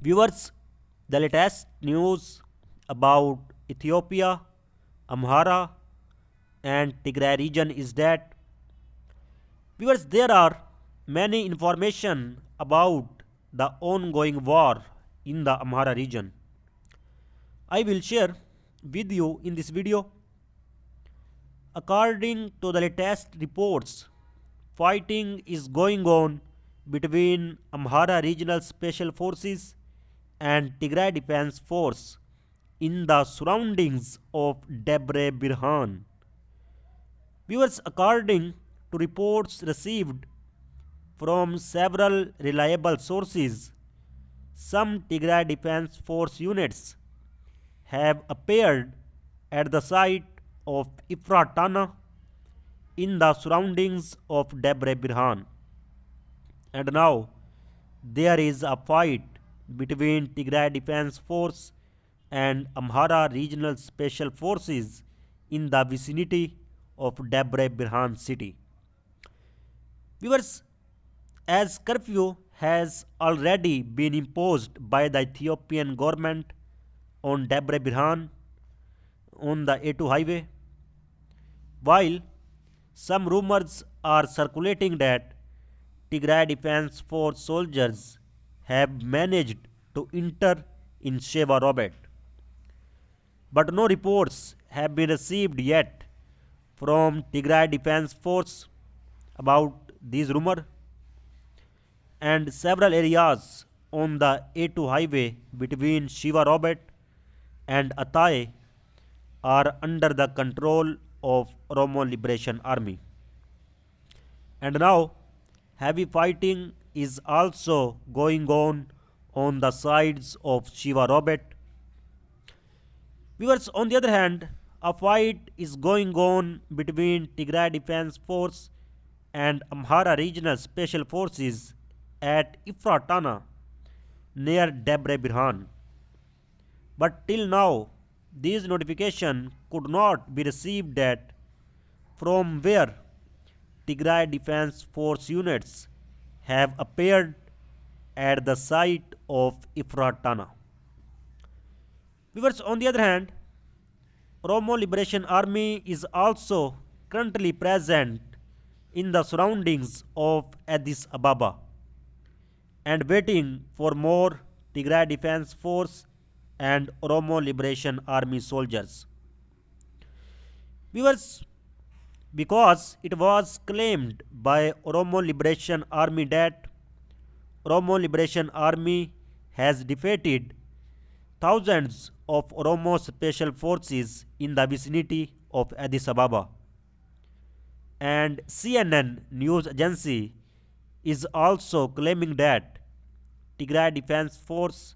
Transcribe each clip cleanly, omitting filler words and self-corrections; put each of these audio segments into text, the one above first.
Viewers, the latest news about Ethiopia, Amhara, and Tigray region is that viewers, there are many information about the ongoing war in the Amhara region. I will share with you in this video. According to the latest reports, fighting is going on between Amhara Regional Special Forces and Tigray Defense Force in the surroundings of Debre Birhan. Viewers, according to reports received from several reliable sources, some Tigray Defense Force units have appeared at the site of Ifratana in the surroundings of Debre Birhan. And now there is a fight between Tigray Defense Force and Amhara Regional Special Forces in the vicinity of Debre Birhan city. Viewers, as curfew has already been imposed by the Ethiopian government on Debre Birhan on the A2 highway, while some rumors are circulating that Tigray Defense Force soldiers have managed to enter in Sheva Robert. But no reports have been received yet from Tigray Defense Force about these rumors, and several areas on the A2 highway between Shiva Robert and Ataye are under the control of Oromo Liberation Army. And now heavy fighting is also going on the sides of Shiva Robert. Viewers, on the other hand, a fight is going on between Tigray Defense Force and Amhara Regional Special Forces at Ifratana near Debre Birhan. But till now, these notifications could not be received at from where Tigray Defense Force units have appeared at the site of Ifratana. Viewers, on the other hand, Oromo Liberation Army is also currently present in the surroundings of Addis Ababa and waiting for more Tigray Defense Force and Oromo Liberation Army soldiers. Viewers, because it was claimed by Oromo Liberation Army that Oromo Liberation Army has defeated thousands of Oromo special forces in the vicinity of Addis Ababa. And CNN news agency is also claiming that Tigray Defense Force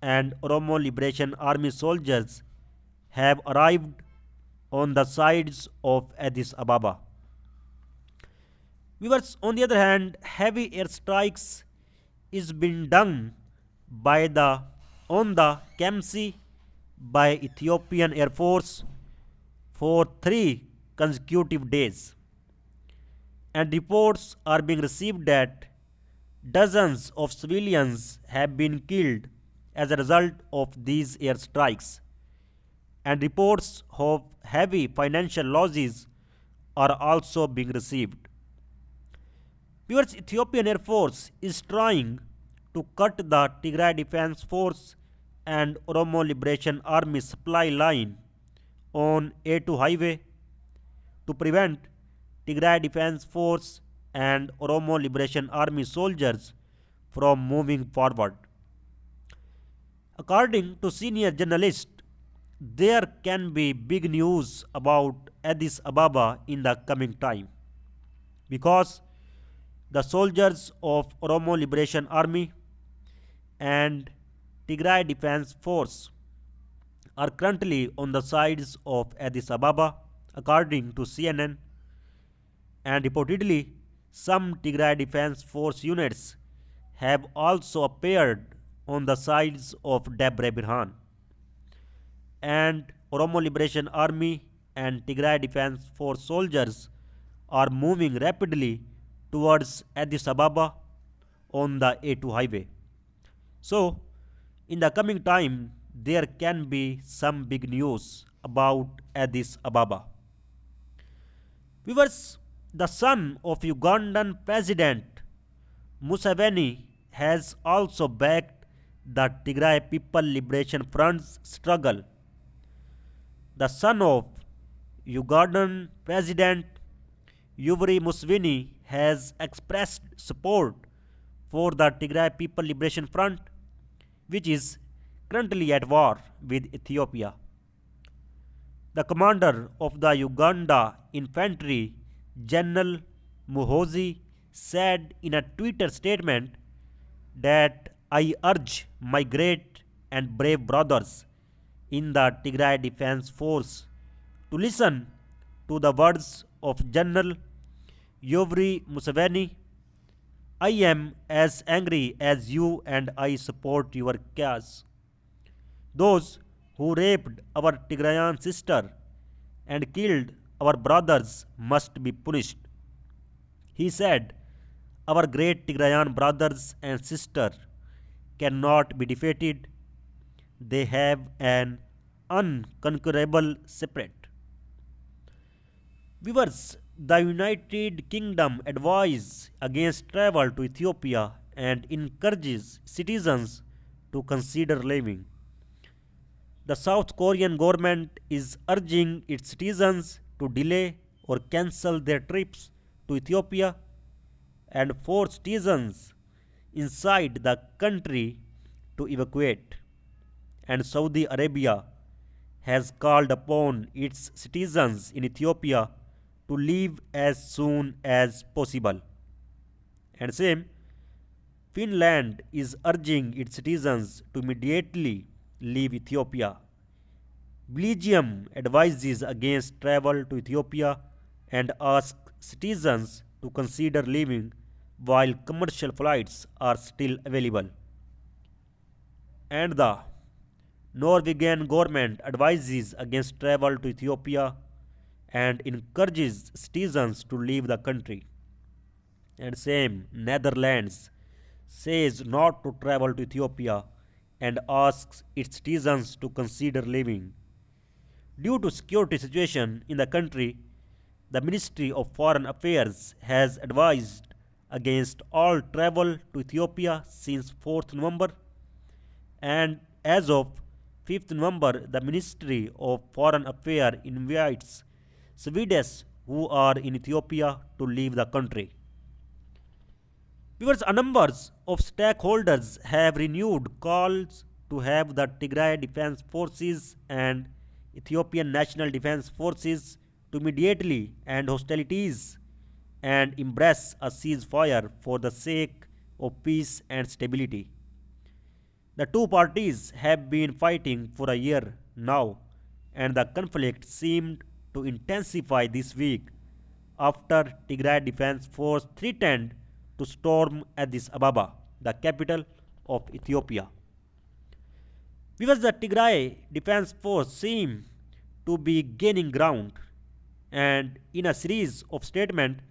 and Oromo Liberation Army soldiers have arrived on the sides of Addis Ababa. Viewers, on the other hand, heavy airstrikes is being done by the on the Kemsi by Ethiopian Air Force for 3 consecutive days, and reports are being received that dozens of civilians have been killed as a result of these airstrikes, and reports of heavy financial losses are also being received. Viewers, Ethiopian Air Force is trying to cut the Tigray Defense Force and Oromo Liberation Army supply line on A2 highway to prevent Tigray Defense Force and Oromo Liberation Army soldiers from moving forward. According to senior journalists, there can be big news about Addis Ababa in the coming time because the soldiers of Oromo Liberation Army and Tigray Defense Force are currently on the sides of Addis Ababa, according to CNN, and reportedly some Tigray Defense Force units have also appeared on the sides of Debre Birhan, and Oromo Liberation Army and Tigray Defense Force soldiers are moving rapidly towards Addis Ababa on the A2 highway. So, In the coming time, there can be some big news about Addis Ababa. Viewers, the son of Ugandan President Museveni has also backed the Tigray People Liberation Front's struggle. The son of Ugandan President Yoweri Museveni has expressed support for the Tigray People Liberation Front, which is currently at war with Ethiopia. The commander of the Uganda Infantry, General Muhoozi, said in a Twitter statement that I urge my great and brave brothers in the Tigray Defense Force to listen to the words of General Yoweri Museveni. I am as angry as you and I support your cause. Those who raped our Tigrayan sister and killed our brothers must be punished. He said, our great Tigrayan brothers and sisters cannot be defeated. They have an unconquerable spirit. Viewers, the United Kingdom advises against travel to Ethiopia and encourages citizens to consider leaving. The South Korean government is urging its citizens to delay or cancel their trips to Ethiopia and force citizens inside the country to evacuate. And Saudi Arabia has called upon its citizens in Ethiopia to leave as soon as possible. And same, Finland is urging its citizens to immediately leave Ethiopia. Belgium advises against travel to Ethiopia and asks citizens to consider leaving while commercial flights are still available. And the Norwegian government advises against travel to Ethiopia and encourages citizens to leave the country. And same, Netherlands says not to travel to Ethiopia and asks its citizens to consider leaving. Due to security situation in the country, the Ministry of Foreign Affairs has advised against all travel to Ethiopia since 4th November, and as of 5th November, the Ministry of Foreign Affairs invites Swedes who are in Ethiopia to leave the country. Viewers, a number of stakeholders have renewed calls to have the Tigray Defense Forces and Ethiopian National Defense Forces to immediately end hostilities and embrace a ceasefire for the sake of peace and stability. The two parties have been fighting for a year now, and the conflict seemed to intensify this week after Tigray Defense Force threatened to storm Addis Ababa, the capital of Ethiopia. Because the Tigray Defense Force seemed to be gaining ground, and in a series of statements,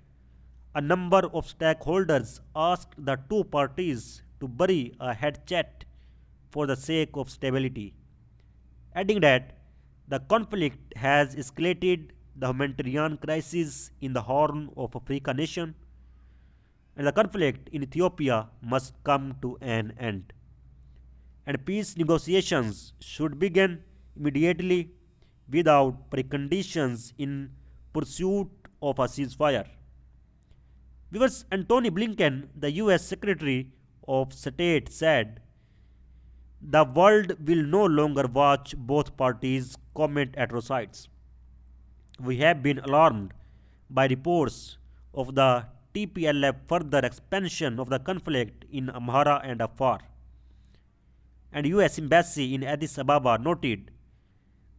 a number of stakeholders asked the two parties to bury a head chat for the sake of stability, adding that the conflict has escalated the humanitarian crisis in the Horn of Africa nation, and the conflict in Ethiopia must come to an end. And peace negotiations should begin immediately without preconditions in pursuit of a ceasefire. Viewers, Antony Blinken, the US Secretary of State, said the world will no longer watch both parties commit atrocities. We have been alarmed by reports of the TPLF further expansion of the conflict in Amhara and Afar. And US Embassy in Addis Ababa noted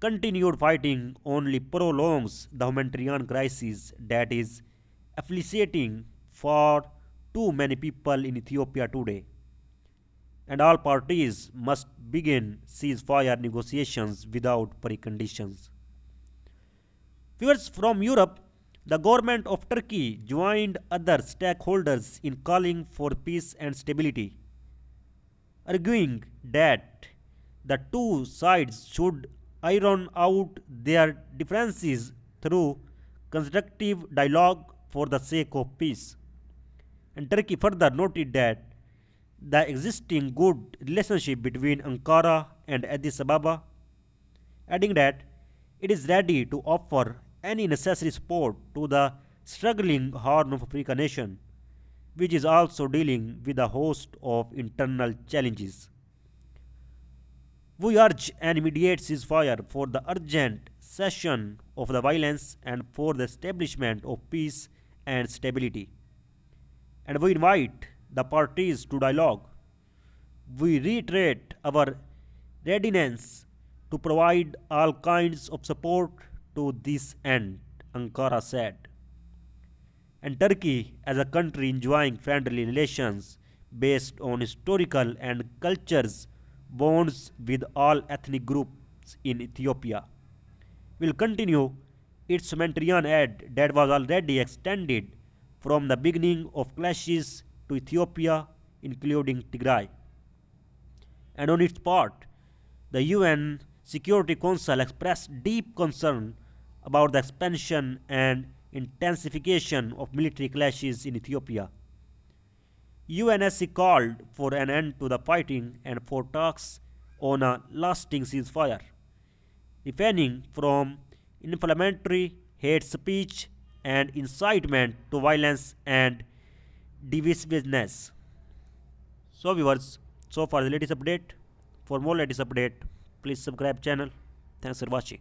continued fighting only prolongs the humanitarian crisis that is afflicting for too many people in Ethiopia today. And all parties must begin ceasefire negotiations without preconditions. Viewers, from Europe, the government of Turkey joined other stakeholders in calling for peace and stability, arguing that The two sides should iron out their differences through constructive dialogue for the sake of peace. And Turkey further noted that the existing good relationship between Ankara and Addis Ababa, adding that it is ready to offer any necessary support to the struggling Horn of Africa nation, which is also dealing with a host of internal challenges. We urge an immediate ceasefire for the urgent cessation of the violence and for the establishment of peace and stability. And we invite the parties to dialogue. We reiterate our readiness to provide all kinds of support to this end, Ankara said. And Turkey, as a country enjoying friendly relations based on historical and cultures bonds with all ethnic groups in Ethiopia, will continue its humanitarian aid that was already extended from the beginning of clashes to Ethiopia, including Tigray. And on its part, the UN Security Council expressed deep concern about the expansion and intensification of military clashes in Ethiopia. UNSC called for an end to the fighting and for talks on a lasting ceasefire, refraining from inflammatory hate speech and incitement to violence and divisiveness. So viewers, so far the latest update. For more latest update, please subscribe channel. Thanks for watching.